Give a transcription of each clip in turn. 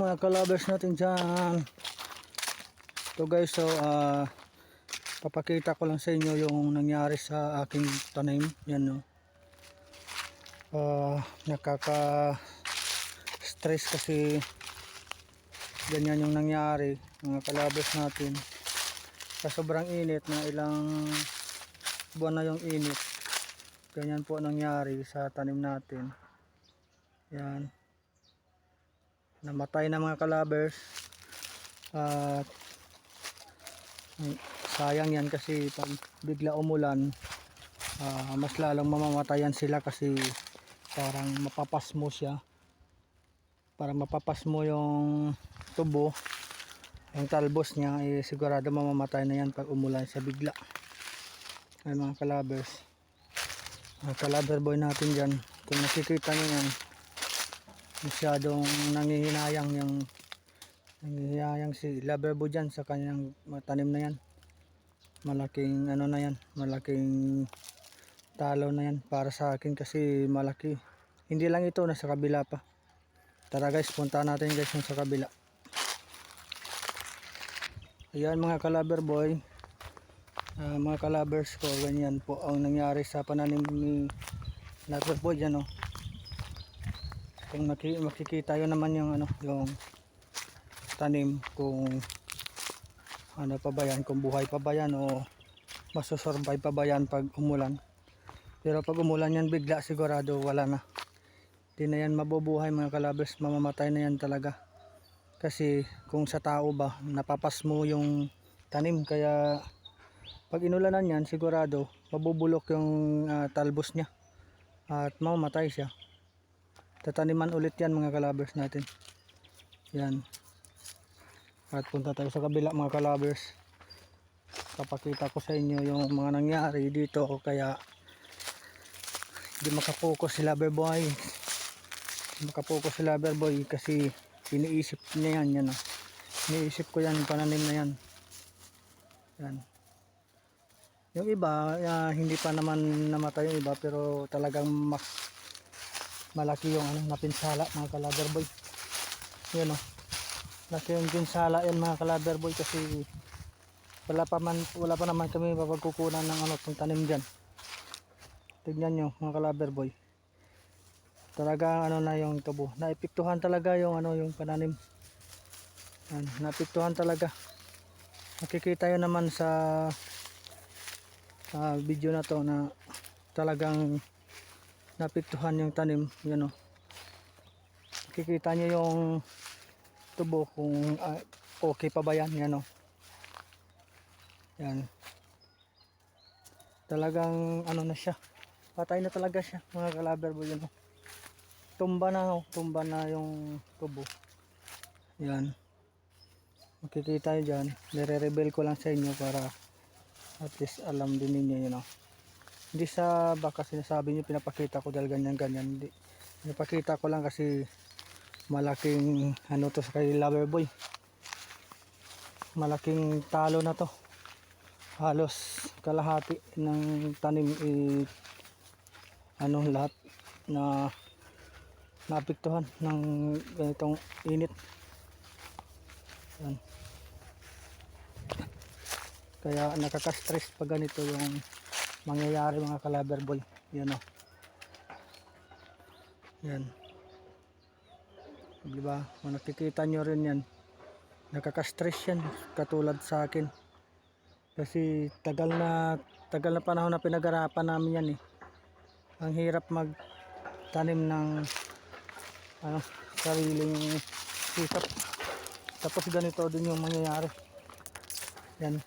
mga kalabers natin dyan. So guys, so papakita ko lang sa inyo yung nangyari sa aking tanim. Yan no. Nakaka stress kasi ganyan yung nangyari mga kalabers natin. Sa sobrang init na ilang buwan na yung init, ganyan po nangyari sa tanim natin. Yan, namatay na mga kalabers. At sayang yan kasi pag bigla umulan, mas lalong mamamatayan sila kasi parang mapapasmo siya, parang mapapasmo yung tubo, yung talbos niya, sigurado mamamatay na yan pag umulan sa bigla. Ay mga kalabers, kalaber boy natin dyan, kung nakikita nyo yan, masyadong nangihinayang si lover boy dyan sa kanyang tanim na yan. Malaking ano na yan, malaking talo na yan para sa akin kasi malaki. Hindi lang ito, nasa kabila pa. Tara guys, punta natin guys yung sa kabila. Ayan mga kalaber boy, mga kalabers ko, ganyan po ang nangyari sa pananim ni lover boy dyan oh. Kung makikita yun naman yung ano, yung tanim, kung ano pa ba yan, kung buhay pa ba yan o masusurvive pa ba yan pag umulan. Pero pag umulan yan bigla, sigurado wala na, di na yan mabubuhay mga kalabers, mamamatay na yan talaga. Kasi kung sa tao ba, napapasmo yung tanim, kaya pag inulanan yan sigurado mabubulok yung talbos niya at mamamatay siya. Tataniman ulit yan mga kalabers natin. Yan. At punta tayo sa kabila mga kalabers. Papakita ko sa inyo yung mga nangyari dito, kaya hindi makapokus si lover boy. Hindi makapokus si lover boy kasi iniisip niya yan, yan oh. Iniisip ko yan, pananim na yan. Yan. Yung iba, hindi pa naman namatay yung iba, pero talagang mas malaki yung ano, napinsala mga kalaber boy. Yan oh. Laki yung pinsala yan mga kalaber boy kasi wala pa naman kami mapagkukunan ng ano, itong tanim dyan. Tignan nyo mga kalaber boy. Talaga ano na yung tubo. Naepektuhan talaga yung ano, yung pananim. Yan, naepektuhan talaga. Nakikita yun naman sa video na to na talagang naepektuhan yung tanim. Yan o. Nakikita nyo yung tubo kung okay pa ba yan. Yan o. Yan. Talagang ano na siya. Patay na talaga siya mga kalaber boy. Yan o. Tumba na yung tubo. Yan. Makikita nyo dyan. Nire-reveal ko lang sa inyo para at least alam din ninyo yun. Hindi sa baka sinasabi nyo pinapakita ko dahil ganyan. Hindi. Pinapakita ko lang kasi malaking ano to sa kay lover boy. Malaking talo na to. Halos kalahati ng tanim ano lahat na naapektuhan ng ganitong init. Yan. Kaya nakaka-stress pag ganito yung mangyayari mga kalaber boy. Yan o. Yan. Diba? Kung nakikita nyo rin yan, nakaka-stress yan katulad sa akin. Kasi tagal na panahon na pinag-arapan namin yan eh. Ang hirap magtanim ng ano, sariling sikap. Tapos ganito din yung mangyayari. Yan.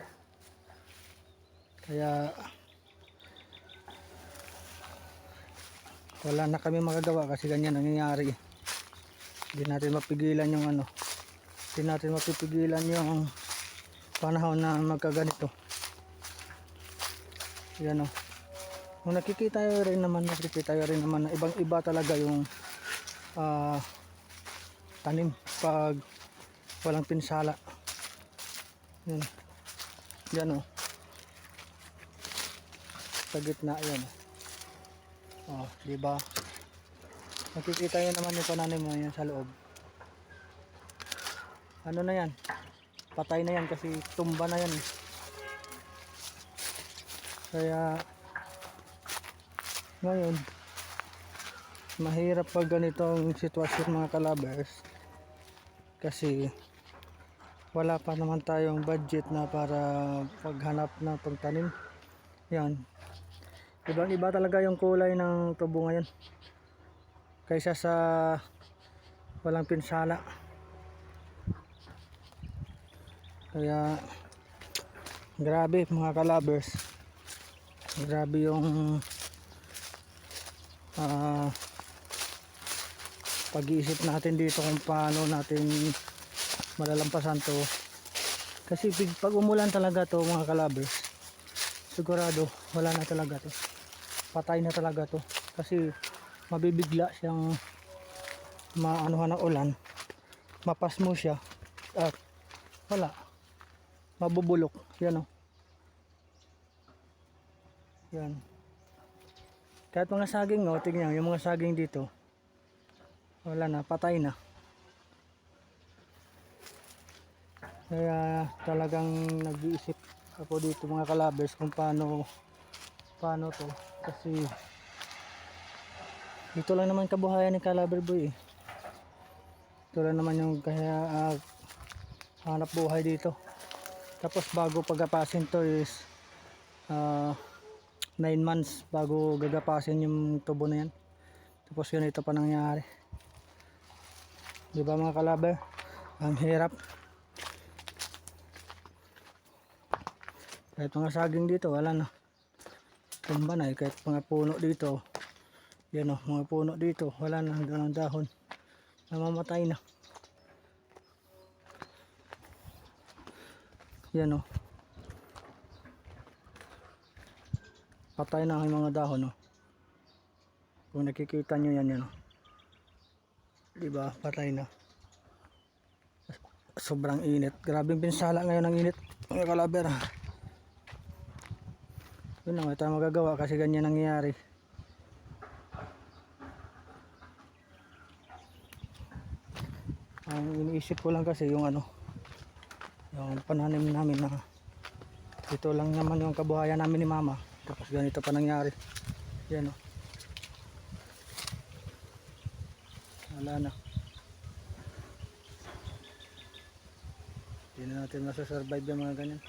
Kaya wala na kami magagawa kasi ganyan nangyayari. Hindi natin mapigilan yung ano. Hindi natin mapipigilan yung panahon na magkaganito. Yan o. Kung nakikita rin naman na ibang iba talaga yung tanim pag walang pinsala. Yan. Yan o. Sa gitna yan. O, diba? Nakikita yun naman yung pananim mo yan sa loob. ano na yan, patay na yan kasi tumba na yan. Kaya ngayon mahirap pag ganitong sitwasyon mga kalabers, kasi wala pa naman tayong budget na para paghanap ng pagtanim. Yan, ibang iba talaga yung kulay ng tubo ngayon kaysa sa walang pinsala. Kaya grabe mga kalabers, grabe yung pag-iisip natin dito kung paano natin malalampasan to. Kasi pag umulan talaga to mga kalabers, sigurado wala na talaga to, patay na talaga to, kasi mabibigla siyang maanuhan ng ulan, mapasmo siya at wala, mabubulok. Yan o, yan. Kahit mga saging, no, tingnan yung mga saging dito, wala na, patay na. Kaya talagang nag-iisip ako dito mga kalabers kung paano to, kasi dito lang naman kabuhayan ni Calaber Boy eh. Ito lang naman yung kaya hanap buhay dito. Tapos bago pagapasin to is 9 months bago gagapasin yung tubo na yan. Tapos ganito pa nangyari, di ba mga kalaber? Ang hirap. Kahit mga saging dito wala na, tumba na eh. Kahit mga puno dito, yan o, mga puno dito wala na, hanggang ang dahon namamatay na. Yan o, patay na ang mga dahon o. Kung nakikita nyo yan, yan o, diba, patay na. Sobrang init, grabing pinsala ngayon ang init mga kalaber. Yun lang, ito magagawa kasi ganyan nangyayari. Ang iniisip ko lang kasi yung ano, yung pananim namin na ito lang naman yung kabuhayan namin ni mama, tapos ganito pa nangyari. Yan o, wala na, hindi na natin masasurvive yung mga ganyan.